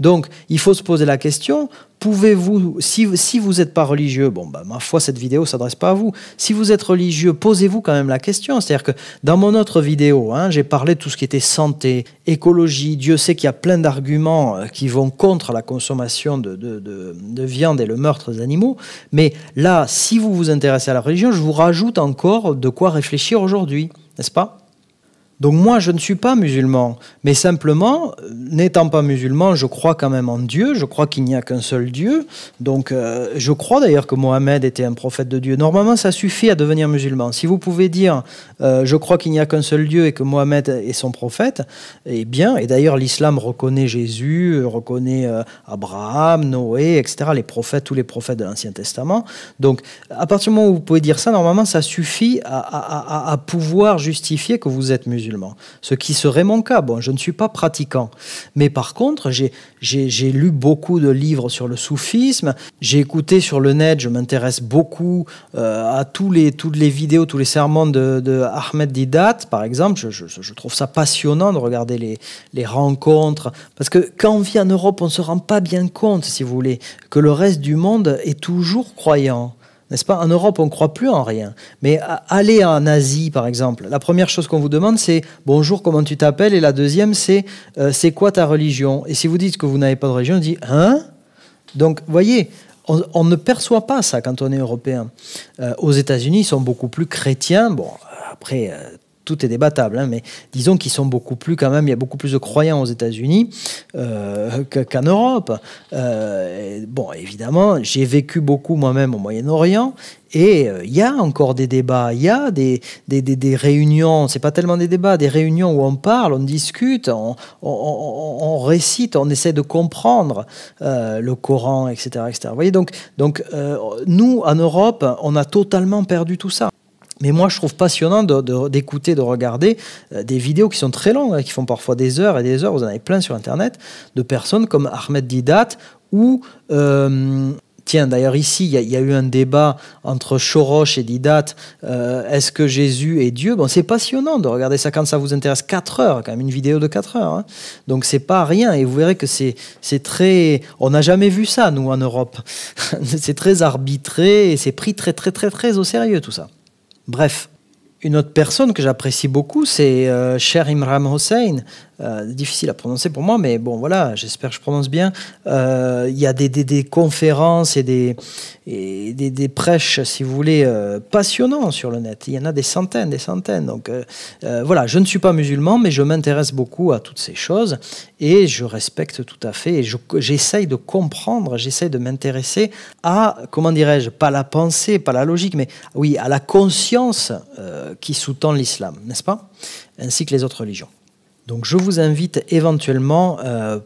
Donc, il faut se poser la question, pouvez-vous, si vous n'êtes pas religieux, bon, bah, ma foi, cette vidéo ne s'adresse pas à vous. Si vous êtes religieux, posez-vous quand même la question. C'est-à-dire que dans mon autre vidéo, hein, j'ai parlé de tout ce qui était santé, écologie. Dieu sait qu'il y a plein d'arguments qui vont contre la consommation de viande et le meurtre des animaux. Mais là, si vous vous intéressez à la religion, je vous rajoute encore de quoi réfléchir aujourd'hui, n'est-ce pas ? Donc moi, je ne suis pas musulman, mais simplement, n'étant pas musulman, je crois quand même en Dieu, je crois qu'il n'y a qu'un seul Dieu, donc je crois d'ailleurs que Mohammed était un prophète de Dieu. Normalement, ça suffit à devenir musulman. Si vous pouvez dire je crois qu'il n'y a qu'un seul Dieu et que Mohammed est son prophète, eh bien, et d'ailleurs l'islam reconnaît Jésus, reconnaît Abraham, Noé, etc., les prophètes, tous les prophètes de l'Ancien Testament. Donc, à partir du moment où vous pouvez dire ça, normalement, ça suffit à pouvoir justifier que vous êtes musulman. Ce qui serait mon cas. Bon, je ne suis pas pratiquant. Mais par contre, j'ai lu beaucoup de livres sur le soufisme. J'ai écouté sur le net, je m'intéresse beaucoup à toutes les vidéos, tous les sermons de Ahmed Didat, par exemple. Je trouve ça passionnant de regarder les rencontres. Parce que quand on vit en Europe, on ne se rend pas bien compte, si vous voulez, que le reste du monde est toujours croyant. N'est-ce pas ? En Europe, on ne croit plus en rien. Mais aller en Asie, par exemple, la première chose qu'on vous demande, c'est « Bonjour, comment tu t'appelles ?» Et la deuxième, c'est « C'est quoi ta religion ?» Et si vous dites que vous n'avez pas de religion, on dit « Hein ?» Donc, vous voyez, on ne perçoit pas ça quand on est européen. Aux États-Unis, ils sont beaucoup plus chrétiens. Bon, après... tout est débattable, hein, mais disons qu'ils sont beaucoup plus quand même, il y a beaucoup plus de croyants aux États-Unis qu'en Europe. Bon, évidemment, j'ai vécu beaucoup moi-même au Moyen-Orient et il y a encore des débats, il y a des réunions, c'est pas tellement des débats, des réunions où on parle, on discute, on récite, on essaie de comprendre le Coran, etc., etc. Vous voyez, donc nous, en Europe, on a totalement perdu tout ça. Mais moi, je trouve passionnant d'écouter, de regarder des vidéos qui sont très longues, hein, qui font parfois des heures et des heures. Vous en avez plein sur Internet, de personnes comme Ahmed Didat ou... tiens, d'ailleurs, ici, il y a eu un débat entre Shorosh et Didat. Est-ce que Jésus est Dieu ? Bon, c'est passionnant de regarder ça quand ça vous intéresse. 4 heures, quand même, une vidéo de 4 heures. Hein. Donc, c'est pas rien. Et vous verrez que c'est très... On n'a jamais vu ça, nous, en Europe. C'est très arbitré et c'est pris très, très, très, très au sérieux, tout ça. Bref, une autre personne que j'apprécie beaucoup, c'est Cher Imran Hossein. Difficile à prononcer pour moi, mais bon, voilà, j'espère que je prononce bien. Il y a des conférences et des prêches, si vous voulez, passionnants sur le net. Il y en a des centaines. Donc voilà, je ne suis pas musulman, mais je m'intéresse beaucoup à toutes ces choses et je respecte tout à fait. Et j'essaye de comprendre, j'essaye de m'intéresser à, comment dirais-je, pas la pensée, pas la logique, mais oui, à la conscience qui sous-tend l'islam, n'est-ce pas ? Ainsi que les autres religions. Donc je vous invite éventuellement,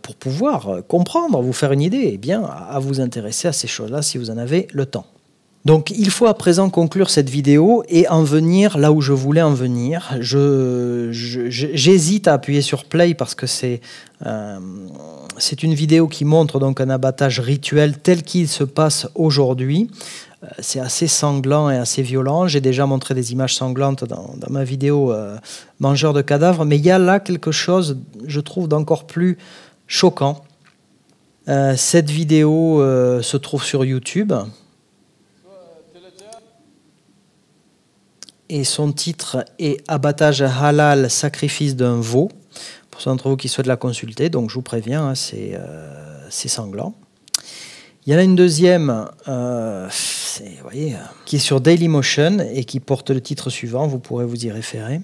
pour pouvoir comprendre, vous faire une idée, eh bien, à vous intéresser à ces choses-là si vous en avez le temps. Donc il faut à présent conclure cette vidéo et en venir là où je voulais en venir. J'hésite à appuyer sur play parce que c'est une vidéo qui montre donc un abattage rituel tel qu'il se passe aujourd'hui. C'est assez sanglant et assez violent. J'ai déjà montré des images sanglantes dans ma vidéo Mangeur de cadavres, mais il y a là quelque chose, je trouve, d'encore plus choquant. Cette vidéo se trouve sur YouTube. Et son titre est « Abattage halal, sacrifice d'un veau ». Pour ceux d'entre vous qui souhaitent la consulter, donc je vous préviens, hein, c'est sanglant. Il y en a une deuxième, vous voyez, qui est sur Dailymotion et qui porte le titre suivant, vous pourrez vous y référer.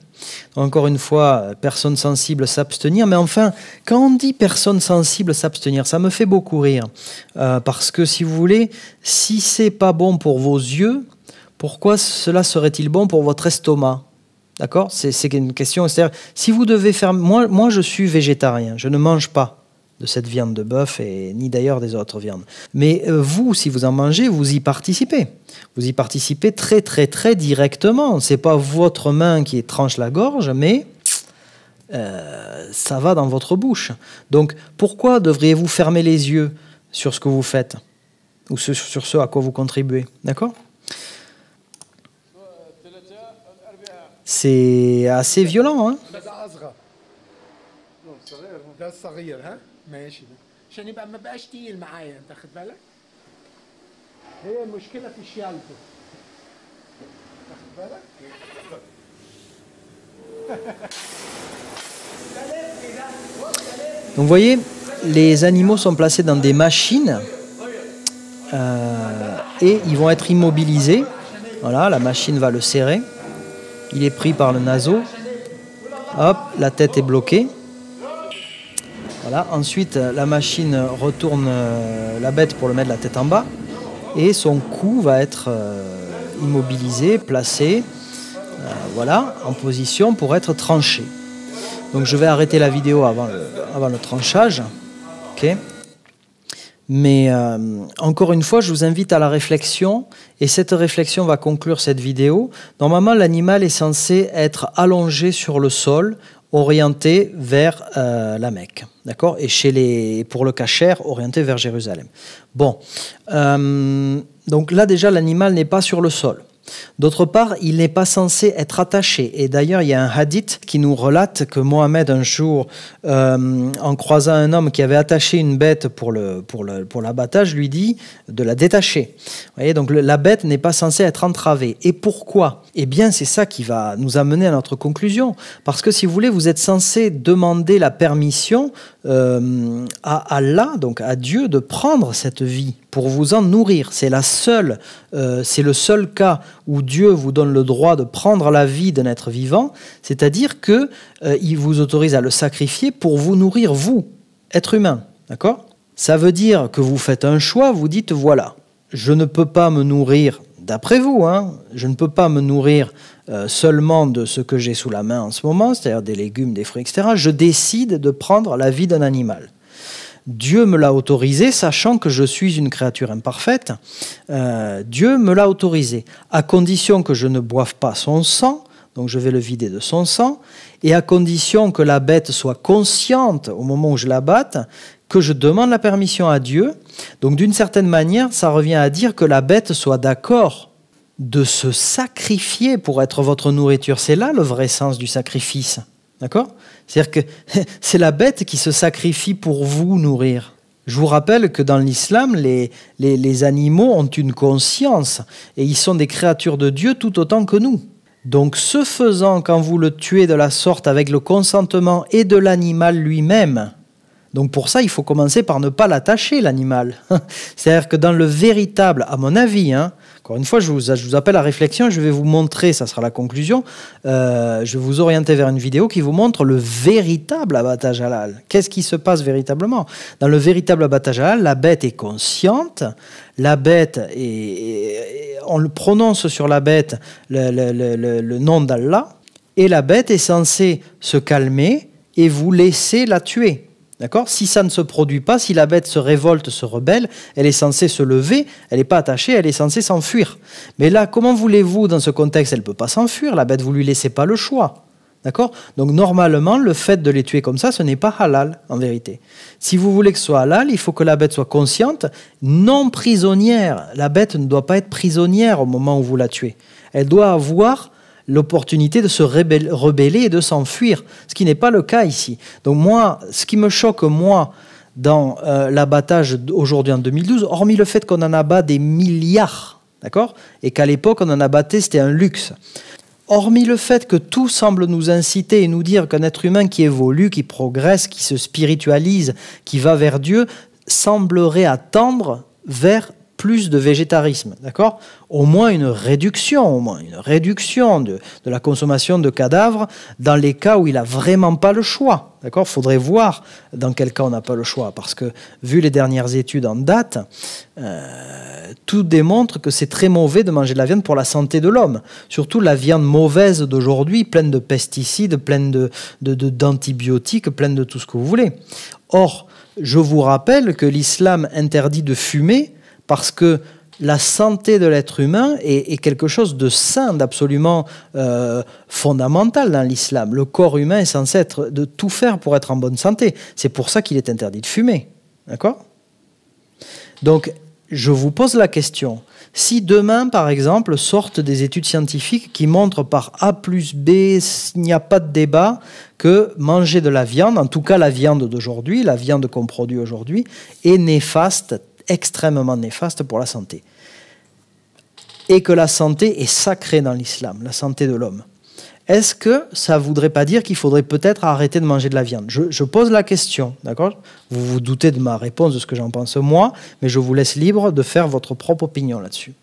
Encore une fois, personne sensible s'abstenir, mais enfin, quand on dit personne sensible s'abstenir, ça me fait beaucoup rire. Parce que si vous voulez, si c'est pas bon pour vos yeux, pourquoi cela serait-il bon pour votre estomac ? D'accord ? C'est une question. C'est-à-dire, si vous devez faire... Moi, je suis végétarien, je ne mange pas de cette viande de bœuf et ni d'ailleurs des autres viandes. Mais vous, si vous en mangez, vous y participez. Vous y participez très, très, très directement. Ce n'est pas votre main qui tranche la gorge, mais ça va dans votre bouche. Donc, pourquoi devriez-vous fermer les yeux sur ce que vous faites ou sur ce à quoi vous contribuez ? D'accord ? C'est assez violent, hein ? عشان يبقى ما بقاش تقيل معايا، انت خد بالك؟ هي المشكله في شيالته. واخد بالك؟ Donc vous voyez, les animaux sont placés dans des machines et ils vont être immobilisés. Voilà, la machine va le serrer. Il est pris par le naseau. Hop, la tête est bloquée. Voilà. Ensuite, la machine retourne la bête pour le mettre la tête en bas. Et son cou va être immobilisé, placé, voilà, en position pour être tranché. Donc je vais arrêter la vidéo avant le tranchage. Okay. Mais encore une fois, je vous invite à la réflexion. Et cette réflexion va conclure cette vidéo. Normalement, l'animal est censé être allongé sur le sol, orienté vers la Mecque, d'accord, et pour le kasher, orienté vers Jérusalem. Bon, donc là déjà l'animal n'est pas sur le sol. D'autre part, il n'est pas censé être attaché. Et d'ailleurs, il y a un hadith qui nous relate que Mohammed, un jour, en croisant un homme qui avait attaché une bête pour l'abattage, lui dit de la détacher. Vous voyez, donc la bête n'est pas censée être entravée. Et pourquoi? Eh bien, c'est ça qui va nous amener à notre conclusion. Parce que si vous voulez, vous êtes censé demander la permission à Allah, donc à Dieu, de prendre cette vie pour vous en nourrir. C'est le seul cas où Dieu vous donne le droit de prendre la vie d'un être vivant, c'est-à-dire qu'il vous autorise à le sacrifier pour vous nourrir, vous, être humain. D'accord ? Ça veut dire que vous faites un choix, vous dites, voilà, je ne peux pas me nourrir, d'après vous, hein, je ne peux pas me nourrir seulement de ce que j'ai sous la main en ce moment, c'est-à-dire des légumes, des fruits, etc. Je décide de prendre la vie d'un animal. Dieu me l'a autorisé, sachant que je suis une créature imparfaite. Dieu me l'a autorisé, à condition que je ne boive pas son sang, donc je vais le vider de son sang, et à condition que la bête soit consciente au moment où je la batte, que je demande la permission à Dieu. Donc d'une certaine manière, ça revient à dire que la bête soit d'accord de se sacrifier pour être votre nourriture. C'est là le vrai sens du sacrifice. D'accord ? C'est-à-dire que c'est la bête qui se sacrifie pour vous nourrir. Je vous rappelle que dans l'islam, les animaux ont une conscience et ils sont des créatures de Dieu tout autant que nous. Donc ce faisant, quand vous le tuez de la sorte avec le consentement et de l'animal lui-même, donc pour ça, il faut commencer par ne pas l'attacher, l'animal. C'est-à-dire que dans le véritable, à mon avis, hein, encore une fois, je vous appelle à réflexion, je vais vous montrer, ça sera la conclusion, je vais vous orienter vers une vidéo qui vous montre le véritable abattage halal. Qu'est-ce qui se passe véritablement? Dans le véritable abattage halal, la bête est consciente, la bête on le prononce sur la bête le nom d'Allah, et la bête est censée se calmer et vous laisser la tuer. D'accord ? Si ça ne se produit pas, si la bête se révolte, se rebelle, elle est censée se lever, elle n'est pas attachée, elle est censée s'enfuir. Mais là, comment voulez-vous, dans ce contexte, elle ne peut pas s'enfuir, la bête, vous ne lui laissez pas le choix. D'accord ? Donc normalement, le fait de les tuer comme ça, ce n'est pas halal, en vérité. Si vous voulez que ce soit halal, il faut que la bête soit consciente, non prisonnière. La bête ne doit pas être prisonnière au moment où vous la tuez. Elle doit avoir l'opportunité de se rebeller et de s'enfuir, ce qui n'est pas le cas ici. Donc moi, ce qui me choque, moi, dans l'abattage aujourd'hui en 2012, hormis le fait qu'on en abat des milliards, d'accord, et qu'à l'époque, on en abattait, c'était un luxe. Hormis le fait que tout semble nous inciter et nous dire qu'un être humain qui évolue, qui progresse, qui se spiritualise, qui va vers Dieu, semblerait attendre vers plus de végétarisme, d'accord ? Au moins une réduction de la consommation de cadavres dans les cas où il n'a vraiment pas le choix, d'accord ? Il faudrait voir dans quel cas on n'a pas le choix, parce que vu les dernières études en date, tout démontre que c'est très mauvais de manger de la viande pour la santé de l'homme, surtout la viande mauvaise d'aujourd'hui, pleine de pesticides, pleine d'antibiotiques, pleine de tout ce que vous voulez. Or, je vous rappelle que l'islam interdit de fumer parce que la santé de l'être humain est quelque chose de sain, d'absolument fondamental dans l'islam. Le corps humain est censé de tout faire pour être en bonne santé. C'est pour ça qu'il est interdit de fumer. D'accord ? Donc, je vous pose la question. Si demain, par exemple, sortent des études scientifiques qui montrent par A plus B, il n'y a pas de débat, que manger de la viande, en tout cas la viande d'aujourd'hui, la viande qu'on produit aujourd'hui, est néfaste, extrêmement néfaste pour la santé. Et que la santé est sacrée dans l'islam, la santé de l'homme. Est-ce que ça ne voudrait pas dire qu'il faudrait peut-être arrêter de manger de la viande? Je pose la question, d'accord? Vous vous doutez de ma réponse, de ce que j'en pense moi, mais je vous laisse libre de faire votre propre opinion là-dessus.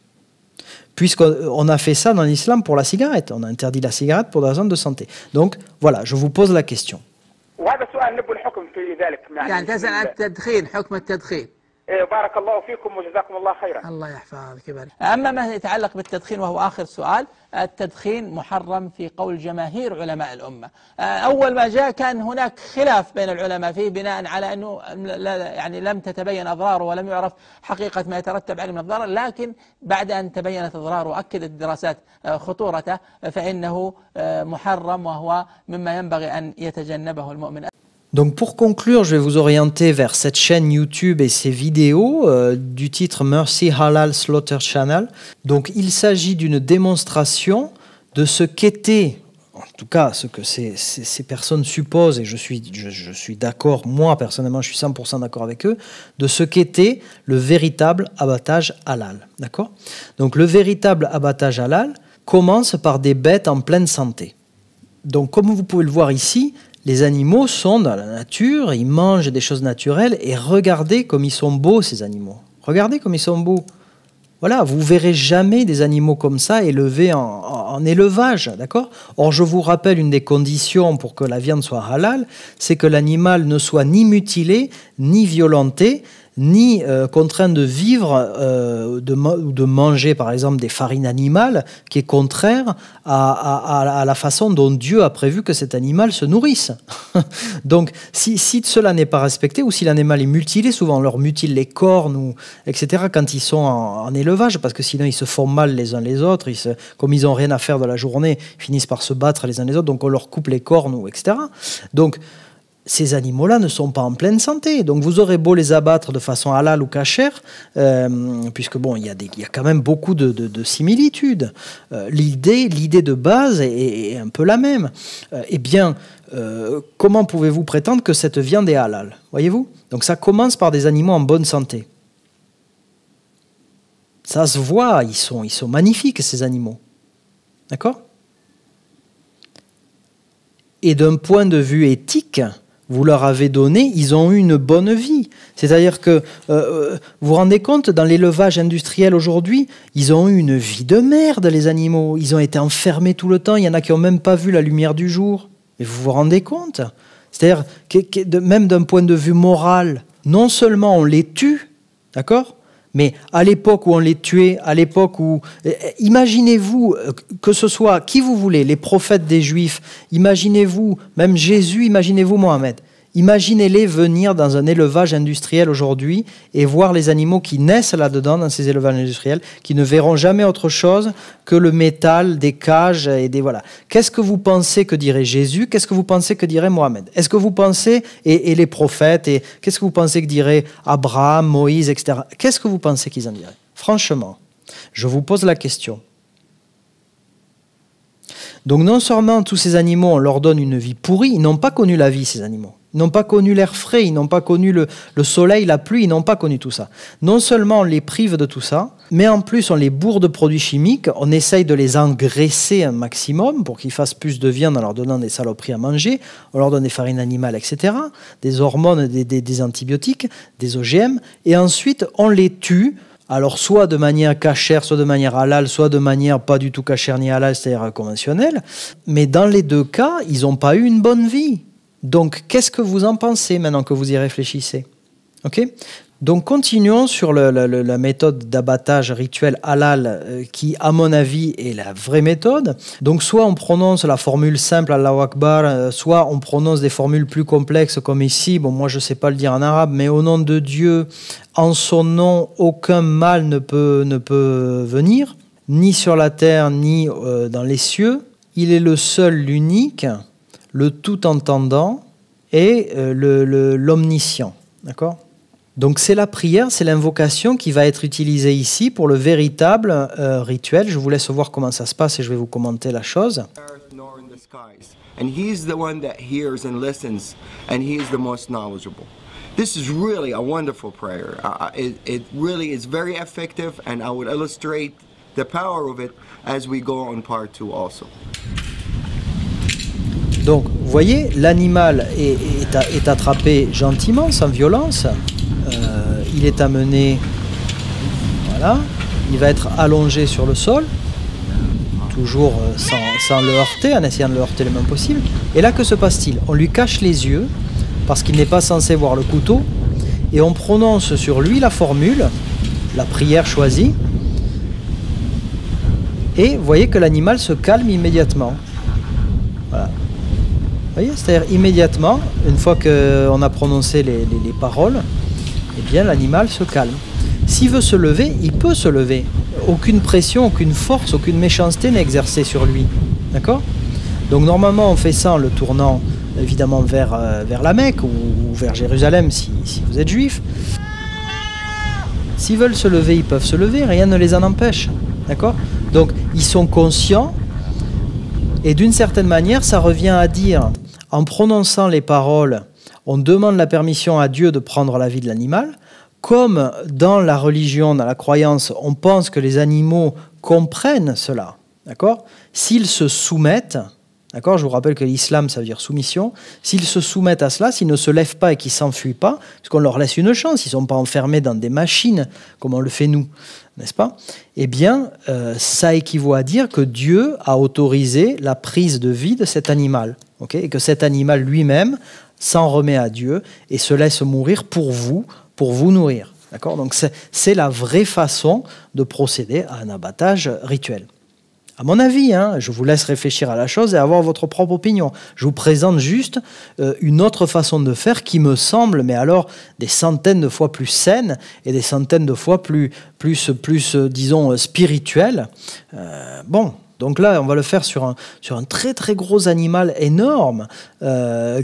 Puisqu'on a fait ça dans l'islam pour la cigarette. On a interdit la cigarette pour des raisons de santé. Donc, voilà, je vous pose la question. يعني تسأل عن التدخين حكم التدخين بارك الله فيكم وجزاكم الله خيرا. الله يحفظك ويبارك. أما ما يتعلق بالتدخين وهو آخر سؤال، التدخين محرم في قول جماهير علماء الأمة. أول ما جاء كان هناك خلاف بين العلماء فيه بناء على أنه يعني لم تتبين أضراره ولم يعرف حقيقة ما يترتب عليه من الضرر، لكن بعد أن تبينت أضراره وأكدت الدراسات خطورته فإنه محرم وهو مما ينبغي أن يتجنبه المؤمن. Donc pour conclure, je vais vous orienter vers cette chaîne YouTube et ses vidéos du titre Mercy Halal Slaughter Channel. Donc il s'agit d'une démonstration de ce qu'était, en tout cas ce que ces personnes supposent, et je suis d'accord, moi personnellement je suis 100% d'accord avec eux, de ce qu'était le véritable abattage halal. D'accord ? Donc le véritable abattage halal commence par des bêtes en pleine santé. Donc comme vous pouvez le voir ici, les animaux sont dans la nature, ils mangent des choses naturelles et regardez comme ils sont beaux ces animaux. Regardez comme ils sont beaux. Voilà, vous verrez jamais des animaux comme ça élevés en élevage, d'accord ? Or, je vous rappelle une des conditions pour que la viande soit halal, c'est que l'animal ne soit ni mutilé, ni violenté, ni contraint de vivre ou de manger, par exemple, des farines animales, qui est contraire à la façon dont Dieu a prévu que cet animal se nourrisse. Donc, si cela n'est pas respecté, ou si l'animal est mutilé, souvent on leur mutile les cornes, etc., quand ils sont en élevage, parce que sinon ils se font mal les uns les autres, comme ils n'ont rien à faire de la journée, ils finissent par se battre les uns les autres, donc on leur coupe les cornes, etc. Donc, ces animaux-là ne sont pas en pleine santé. Donc vous aurez beau les abattre de façon halal ou cachère, puisque bon, il y a quand même beaucoup de similitudes. L'idée de base est un peu la même. Eh bien, comment pouvez-vous prétendre que cette viande est halal? Voyez-vous? Donc ça commence par des animaux en bonne santé. Ça se voit, ils sont magnifiques ces animaux. D'accord? Et d'un point de vue éthique, vous leur avez donné, ils ont eu une bonne vie. C'est-à-dire que, vous vous rendez compte, dans l'élevage industriel aujourd'hui, ils ont eu une vie de merde, les animaux. Ils ont été enfermés tout le temps, il y en a qui n'ont même pas vu la lumière du jour. Et vous vous rendez compte? C'est-à-dire, même d'un point de vue moral, non seulement on les tue, d'accord ? Mais à l'époque où on les tuait, à l'époque où... Imaginez-vous, que ce soit qui vous voulez, les prophètes des Juifs, imaginez-vous, même Jésus, imaginez-vous Mohamed. Imaginez-les venir dans un élevage industriel aujourd'hui et voir les animaux qui naissent là-dedans, dans ces élevages industriels, qui ne verront jamais autre chose que le métal, des cages et des... Voilà. Qu'est-ce que vous pensez que dirait Jésus? Qu'est-ce que vous pensez que dirait Mohamed? Est-ce que vous pensez, et les prophètes, et qu'est-ce que vous pensez que dirait Abraham, Moïse, etc. Qu'est-ce que vous pensez qu'ils en diraient? Franchement, je vous pose la question. Donc non seulement tous ces animaux, on leur donne une vie pourrie, ils n'ont pas connu la vie, ces animaux. Ils n'ont pas connu l'air frais, ils n'ont pas connu le soleil, la pluie, ils n'ont pas connu tout ça. Non seulement on les prive de tout ça, mais en plus on les bourre de produits chimiques, on essaye de les engraisser un maximum pour qu'ils fassent plus de viande en leur donnant des saloperies à manger, on leur donne des farines animales, etc., des hormones, des antibiotiques, des OGM, et ensuite on les tue. Alors, soit de manière cachère, soit de manière halal, soit de manière pas du tout cachère ni halal, c'est-à-dire conventionnelle. Mais dans les deux cas, ils n'ont pas eu une bonne vie. Donc, qu'est-ce que vous en pensez maintenant que vous y réfléchissez? Ok? Donc, continuons sur la méthode d'abattage rituel halal qui, à mon avis, est la vraie méthode. Donc, soit on prononce la formule simple Allahu Akbar, soit on prononce des formules plus complexes comme ici. Bon, moi, je ne sais pas le dire en arabe, mais au nom de Dieu, en son nom, aucun mal ne peut venir, ni sur la terre, ni dans les cieux. Il est le seul, l'unique, le tout entendant et l'omniscient. D'accord ? Donc c'est la prière, c'est l'invocation qui va être utilisée ici pour le véritable rituel. Je vous laisse voir comment ça se passe et je vais vous commenter la chose. And he's the one that hears and listens, and he is the most knowledgeable. This is really a wonderful prayer. It really is very effective, and I would illustrate the power of it as we go on part 2 also. Donc, vous voyez, l'animal est attrapé gentiment, sans violence. Il est amené, voilà, il va être allongé sur le sol, toujours sans le heurter, en essayant de le heurter le moins possible. Et là, que se passe-t-il? On lui cache les yeux, parce qu'il n'est pas censé voir le couteau, et on prononce sur lui la formule, la prière choisie, et vous voyez que l'animal se calme immédiatement. Voilà. Vous voyez, c'est-à-dire immédiatement, une fois qu'on a prononcé les paroles, eh bien l'animal se calme. S'il veut se lever, il peut se lever. Aucune pression, aucune force, aucune méchanceté n'est exercée sur lui. D'accord? Donc normalement on fait ça en le tournant évidemment vers la Mecque ou vers Jérusalem si vous êtes juif. S'ils veulent se lever, ils peuvent se lever, rien ne les en empêche. D'accord? Donc ils sont conscients et d'une certaine manière ça revient à dire, en prononçant les paroles, on demande la permission à Dieu de prendre la vie de l'animal. Comme dans la religion, dans la croyance, on pense que les animaux comprennent cela, d'accord? S'ils se soumettent, d'accord? Je vous rappelle que l'islam, ça veut dire soumission. S'ils se soumettent à cela, s'ils ne se lèvent pas et qu'ils ne s'enfuient pas, parce qu'on leur laisse une chance, ils ne sont pas enfermés dans des machines, comme on le fait nous, n'est-ce pas? Eh bien, ça équivaut à dire que Dieu a autorisé la prise de vie de cet animal, ok? Et que cet animal lui-même s'en remet à Dieu et se laisse mourir pour vous nourrir. D'accord? Donc c'est la vraie façon de procéder à un abattage rituel. À mon avis, hein, je vous laisse réfléchir à la chose et avoir votre propre opinion. Je vous présente juste une autre façon de faire qui me semble, mais alors des centaines de fois plus saine et des centaines de fois plus disons, spirituelle. Bon. Donc là, on va le faire sur un très très gros animal énorme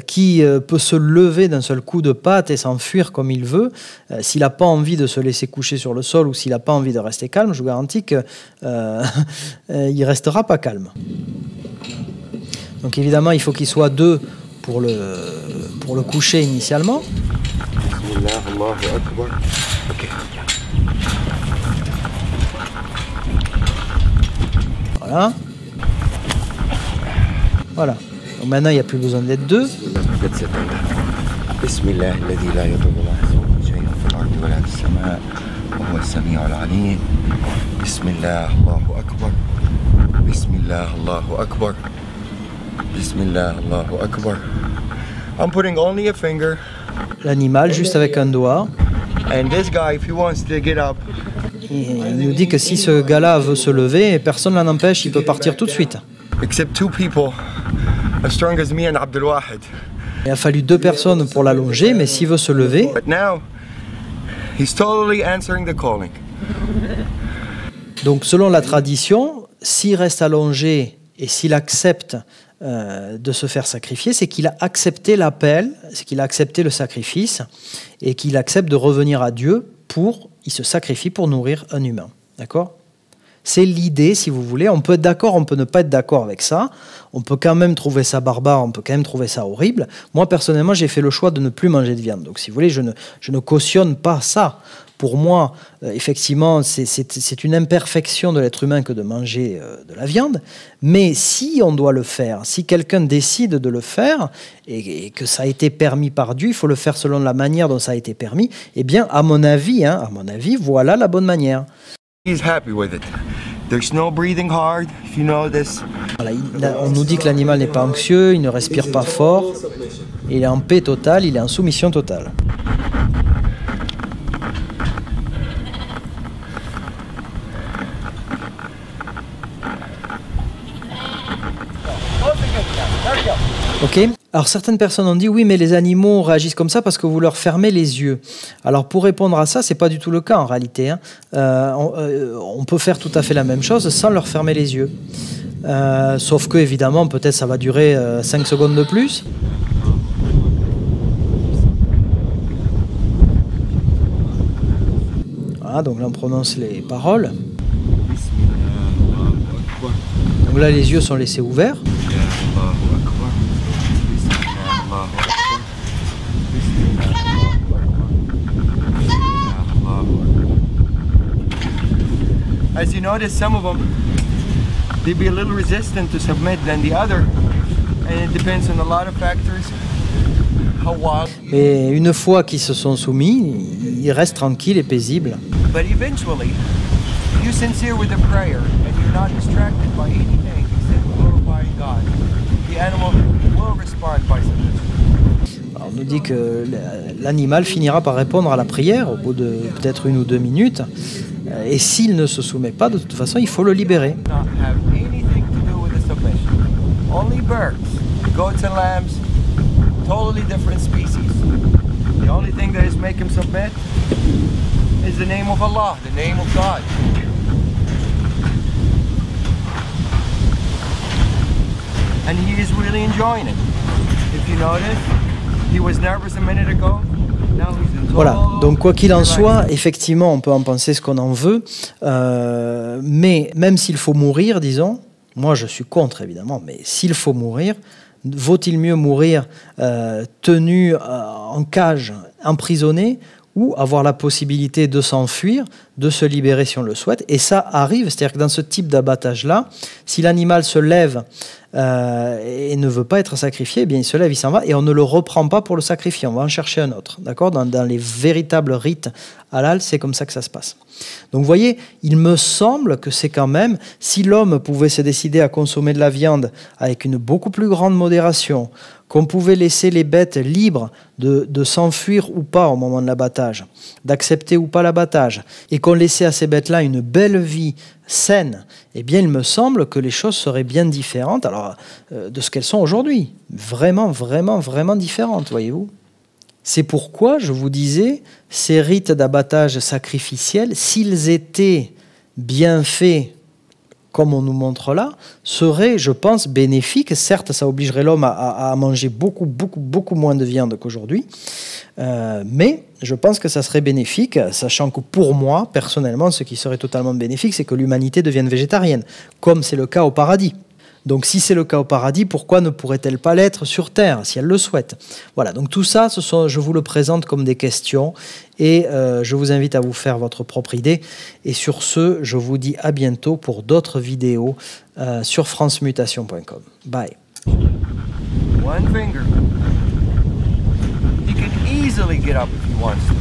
qui peut se lever d'un seul coup de patte et s'enfuir comme il veut. S'il n'a pas envie de se laisser coucher sur le sol ou s'il n'a pas envie de rester calme, je vous garantis qu'il ne restera pas calme. Donc évidemment, il faut qu'il soit 2 pour le coucher initialement. Voilà. Voilà. Donc maintenant, il n'y a plus besoin d'être 2. Bismillah alladhi la yadurru ma'a ismihi shay'un fil ardi wa la fis samaa wa huwa as-sami'ul 'alim. Bismillah Allahu akbar. Bismillah Allahu akbar. Bismillah Allahu akbar. I'm putting only a finger. L'animal juste avec un doigt. And this guy, if he wants to get up. Il nous dit que si ce gars-là veut se lever, personne ne l'en empêche, il peut partir tout de suite. Except 2 people as strong as me and Abdul Wahid. Il a fallu 2 personnes pour l'allonger, mais s'il veut se lever... But now, he's totally answering the calling. Donc selon la tradition, s'il reste allongé et s'il accepte de se faire sacrifier, c'est qu'il a accepté l'appel, c'est qu'il a accepté le sacrifice et qu'il accepte de revenir à Dieu il se sacrifie pour nourrir un humain. D'accord? C'est l'idée, si vous voulez. On peut être d'accord, on peut ne pas être d'accord avec ça. On peut quand même trouver ça barbare, on peut quand même trouver ça horrible. Moi, personnellement, j'ai fait le choix de ne plus manger de viande. Donc, si vous voulez, je ne cautionne pas ça. Pour moi, effectivement, c'est une imperfection de l'être humain que de manger de la viande. Mais si on doit le faire, si quelqu'un décide de le faire et que ça a été permis par Dieu, il faut le faire selon la manière dont ça a été permis. Eh bien, à mon avis, voilà la bonne manière. He's happy with it. There's no breathing hard, if you know this. Voilà, on nous dit que l'animal n'est pas anxieux, il ne respire pas fort, il est en paix totale, il est en soumission totale. Ok. Alors certaines personnes ont dit oui, mais les animaux réagissent comme ça parce que vous leur fermez les yeux. Alors pour répondre à ça, c'est pas du tout le cas en réalité. Hein. On peut faire tout à fait la même chose sans leur fermer les yeux. Sauf que évidemment, peut-être ça va durer 5 secondes de plus. Voilà, donc là on prononce les paroles. Bismillah, Allahu Akbar. Donc là les yeux sont laissés ouverts. Bismillah, Allahu Akbar. Bismillah, Allahu Akbar. Bismillah, Allahu Akbar. Bismillah, Allahu Akbar. As you notice, some of them, they'd be a little resistant to submit than the other, and it depends on a lot of factors. How wild. Et une fois qu'ils se sont soumis, ils restent tranquilles et paisibles. But eventually, if you're sincere with the prayer and you're not distracted by anything except glorifying God, the animal will respond by submission. Alors, on nous dit que l'animal finira par répondre à la prière au bout de peut-être 1 ou 2 minutes. Et s'il ne se soumet pas, de toute façon, il faut le libérer. Not have anything to do with the submission. Only birds, goats and lambs, totally different species. The only thing that is make him submit is the name of Allah, the name of God. And he is really enjoying it. If you notice, he was nervous a minute ago. Now he's in total Voilà, donc quoi qu'il en relaxed. soit, effectivement, on peut en penser ce qu'on en veut, mais même s'il faut mourir, disons, moi je suis contre évidemment, mais s'il faut mourir, vaut-il mieux mourir tenu en cage, emprisonné, ou avoir la possibilité de s'enfuir, de se libérer si on le souhaite. Et ça arrive, c'est-à-dire que dans ce type d'abattage-là, si l'animal se lève et ne veut pas être sacrifié, eh bien il se lève, il s'en va, et on ne le reprend pas pour le sacrifier, on va en chercher un autre. D'accord ? Dans les véritables rites halal, c'est comme ça que ça se passe. Donc vous voyez, il me semble que c'est quand même, si l'homme pouvait se décider à consommer de la viande avec une beaucoup plus grande modération, qu'on pouvait laisser les bêtes libres de s'enfuir ou pas au moment de l'abattage, d'accepter ou pas l'abattage, et qu'on laissait à ces bêtes-là une belle vie saine, eh bien il me semble que les choses seraient bien différentes alors, de ce qu'elles sont aujourd'hui. Vraiment, vraiment, vraiment différentes, voyez-vous. C'est pourquoi je vous disais, ces rites d'abattage sacrificiel, s'ils étaient bien faits, comme on nous montre là, serait, je pense, bénéfique. Certes, ça obligerait l'homme à manger beaucoup, beaucoup, beaucoup moins de viande qu'aujourd'hui, mais je pense que ça serait bénéfique, sachant que pour moi, personnellement, ce qui serait totalement bénéfique, c'est que l'humanité devienne végétarienne, comme c'est le cas au paradis. Donc si c'est le cas au paradis, pourquoi ne pourrait-elle pas l'être sur Terre, si elle le souhaite? Voilà, donc tout ça, je vous le présente comme des questions et je vous invite à vous faire votre propre idée. Et sur ce, je vous dis à bientôt pour d'autres vidéos sur francemutation.com. Bye. One finger. He can easily get up if he wants to.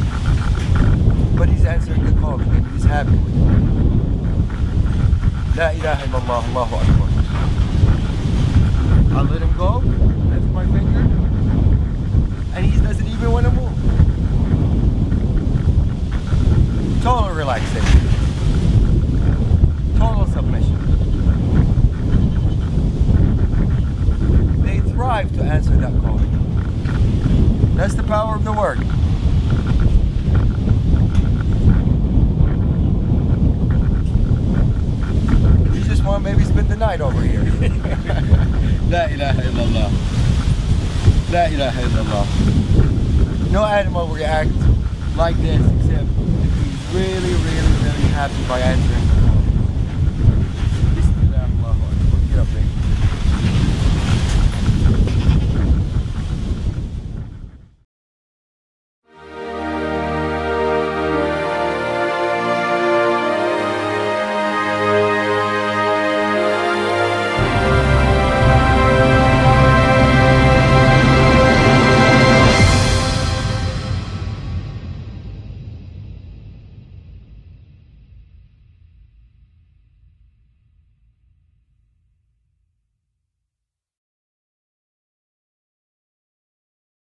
But he's answering the call and he's happy with it. La ilaha illallah, Allahu Akbar. I'll let him go, that's my finger, and he doesn't even want to move. Total relaxation. Total submission. They thrive to answer that call. That's the power of the word. You just want to maybe spend the night over here. La ilaha illallah. La ilaha illallah. No animal will react like this except if he's really, really, really happy by answering